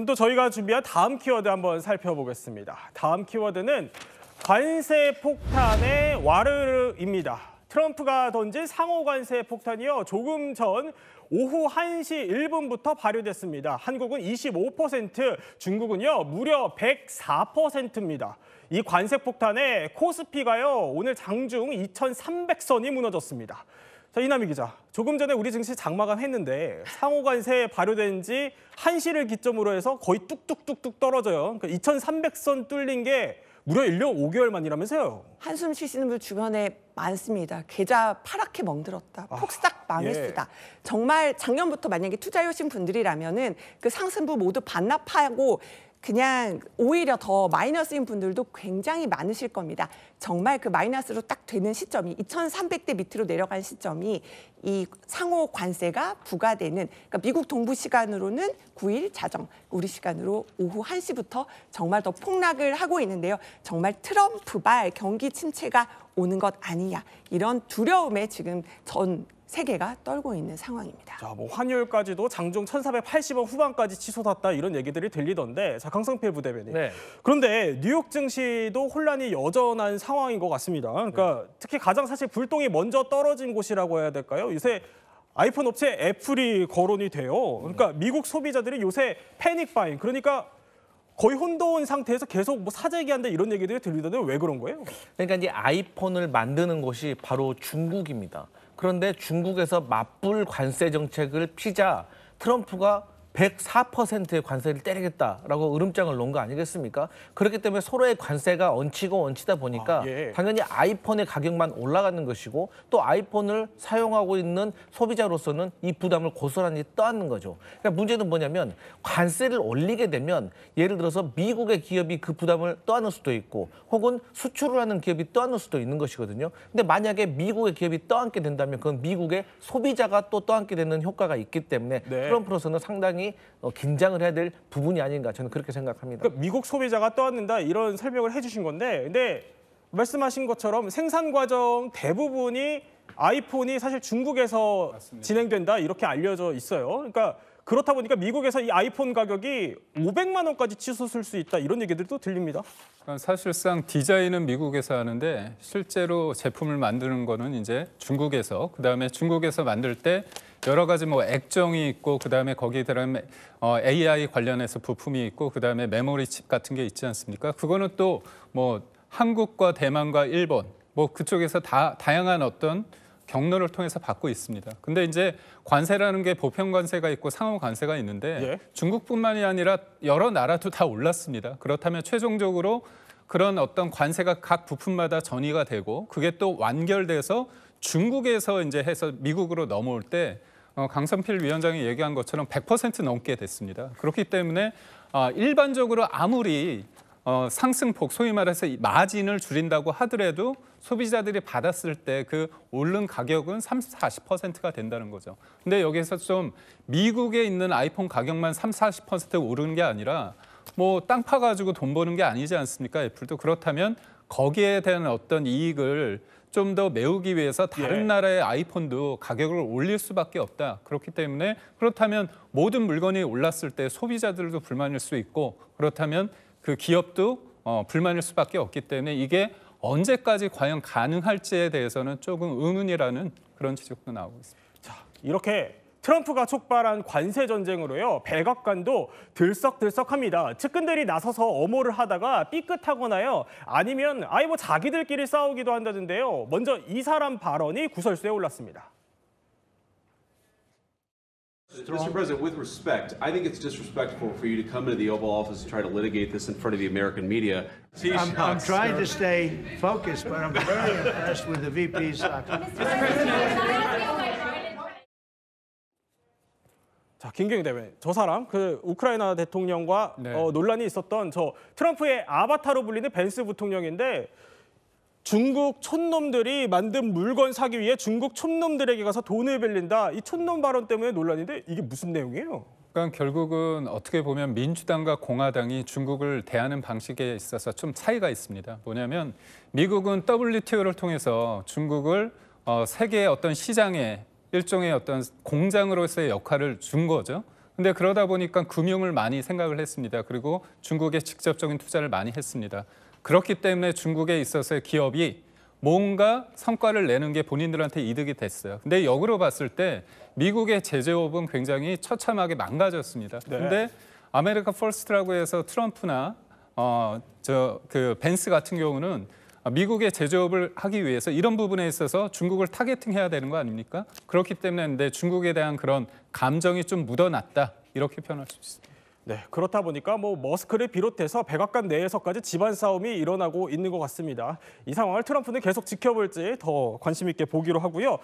또 저희가 준비한 다음 키워드 한번 살펴보겠습니다. 다음 키워드는 관세 폭탄의 와르르입니다. 트럼프가 던진 상호 관세 폭탄이요. 조금 전 오후 1시 1분부터 발효됐습니다. 한국은 25%, 중국은요 무려 104%입니다. 이 관세 폭탄에 코스피가요 오늘 장중 2,300선이 무너졌습니다. 자, 이남희 기자, 조금 전에 우리 증시 장마감했는데 상호 관세 발효된 지 1시를 기점으로 해서 거의 뚝뚝뚝뚝 떨어져요. 그러니까 2,300선 뚫린 게 무려 1년 5개월 만이라면서요. 한숨 쉬시는 분 주변에 많습니다. 계좌 파랗게 멍들었다. 폭삭 망했수다. 예. 정말 작년부터 만약에 투자해 오신 분들이라면은 그 상승부 모두 반납하고 그냥 오히려 더 마이너스인 분들도 굉장히 많으실 겁니다. 정말 그 마이너스로 딱 되는 시점이 2,300대 밑으로 내려간 시점이 이 상호 관세가 부과되는, 그러니까 미국 동부 시간으로는 9일 자정, 우리 시간으로 오후 1시부터 정말 더 폭락을 하고 있는데요. 정말 트럼프발 경기 침체가 오는 것 아니냐, 이런 두려움에 지금 전 세계가 떨고 있는 상황입니다. 자, 뭐 환율까지도 장중 1,480원 후반까지 치솟았다 이런 얘기들이 들리던데, 자, 강성필 부대변인. 네. 그런데 뉴욕 증시도 혼란이 여전한 상황인 것 같습니다. 그러니까 특히 가장 사실 불똥이 먼저 떨어진 곳이라고 해야 될까요? 요새 아이폰 업체 애플이 거론이 돼요. 그러니까 미국 소비자들이 요새 패닉 바잉, 그러니까 거의 혼돈 상태에서 계속 뭐 사재기한다 이런 얘기들이 들리던데 왜 그런 거예요? 그러니까 이제 아이폰을 만드는 곳이 바로 중국입니다. 그런데 중국에서 맞불 관세 정책을 피자 트럼프가 104%의 관세를 때리겠다라고 으름장을 놓은 거 아니겠습니까? 그렇기 때문에 서로의 관세가 얹히고 얹히다 보니까 예. 당연히 아이폰의 가격만 올라가는 것이고 또 아이폰을 사용하고 있는 소비자로서는 이 부담을 고스란히 떠안는 거죠. 그러니까 문제는 뭐냐면 관세를 올리게 되면 예를 들어서 미국의 기업이 그 부담을 떠안을 수도 있고 혹은 수출을 하는 기업이 떠안을 수도 있는 것이거든요. 근데 만약에 미국의 기업이 떠안게 된다면 그건 미국의 소비자가 또 떠안게 되는 효과가 있기 때문에 네. 트럼프로서는 상당히 긴장을 해야 될 부분이 아닌가 저는 그렇게 생각합니다. 그러니까 미국 소비자가 떠안는다 이런 설명을 해주신 건데, 근데 말씀하신 것처럼 생산 과정 대부분이 아이폰이 사실 중국에서 맞습니다. 진행된다 이렇게 알려져 있어요. 그러니까 그렇다 보니까 미국에서 이 아이폰 가격이 500만 원까지 치솟을 수 있다 이런 얘기들도 들립니다. 사실상 디자인은 미국에서 하는데 실제로 제품을 만드는 거는 이제 중국에서, 그다음에 중국에서 만들 때 여러 가지 뭐 액정이 있고 그다음에 거기에 들어가면 AI 관련해서 부품이 있고 그다음에 메모리 칩 같은 게 있지 않습니까? 그거는 또 뭐 한국과 대만과 일본 뭐 그쪽에서 다양한 어떤 경로를 통해서 받고 있습니다. 근데 이제 관세라는 게 보편 관세가 있고 상호 관세가 있는데 예. 중국뿐만이 아니라 여러 나라도 다 올랐습니다. 그렇다면 최종적으로 그런 어떤 관세가 각 부품마다 전이가 되고 그게 또 완결돼서 중국에서 이제 해서 미국으로 넘어올 때 강선필 위원장이 얘기한 것처럼 100% 넘게 됐습니다. 그렇기 때문에 일반적으로 아무리 상승폭, 소위 말해서 마진을 줄인다고 하더라도 소비자들이 받았을 때 그 오른 가격은 30, 40%가 된다는 거죠. 근데 여기서 좀 미국에 있는 아이폰 가격만 30, 40% 오르는 게 아니라 뭐 땅 파가지고 돈 버는 게 아니지 않습니까? 애플도. 그렇다면 거기에 대한 어떤 이익을 좀 더 메우기 위해서 다른 나라의 아이폰도 가격을 올릴 수밖에 없다. 그렇기 때문에 그렇다면 모든 물건이 올랐을 때 소비자들도 불만일 수 있고 그렇다면 그 기업도 불만일 수밖에 없기 때문에 이게 언제까지 과연 가능할지에 대해서는 조금 의문이라는 그런 지적도 나오고 있습니다. 자, 이렇게 트럼프가 촉발한 관세 전쟁으로요, 백악관도 들썩들썩합니다. 측근들이 나서서 엄호를 하다가 삐끗하거나요, 아니면 아예 뭐 자기들끼리 싸우기도 한다던데요. 먼저 이 사람 발언이 구설수에 올랐습니다. Mr. President, with respect, I think it's disrespectful for you to come into the Oval Office and try to litigate this in front of the American media. I'm trying to stay focused, but I'm very impressed with the VP's. 자, 김경희 대변인, 저 사람 그 우크라이나 대통령과 네. 논란이 있었던 저 트럼프의 아바타로 불리는 벤스 부통령인데, 중국 촌놈들이 만든 물건 사기 위해 중국 촌놈들에게 가서 돈을 빌린다. 이 촌놈 발언 때문에 논란인데 이게 무슨 내용이에요? 그러니까 결국은 어떻게 보면 민주당과 공화당이 중국을 대하는 방식에 있어서 좀 차이가 있습니다. 뭐냐면 미국은 WTO를 통해서 중국을 세계의 어떤 시장에 일종의 어떤 공장으로서의 역할을 준 거죠. 근데 그러다 보니까 금융을 많이 생각을 했습니다. 그리고 중국에 직접적인 투자를 많이 했습니다. 그렇기 때문에 중국에 있어서의 기업이 뭔가 성과를 내는 게 본인들한테 이득이 됐어요. 근데 역으로 봤을 때 미국의 제조업은 굉장히 처참하게 망가졌습니다. 근데 아메리카 퍼스트라고 해서 트럼프나 그 벤스 같은 경우는 미국의 제조업을 하기 위해서 이런 부분에 있어서 중국을 타겟팅해야 되는 거 아닙니까? 그렇기 때문에 근데 중국에 대한 그런 감정이 좀 묻어났다 이렇게 표현할 수 있습니다. 네, 그렇다 보니까 뭐 머스크를 비롯해서 백악관 내에서까지 집안 싸움이 일어나고 있는 것 같습니다. 이 상황을 트럼프는 계속 지켜볼지 더 관심 있게 보기로 하고요.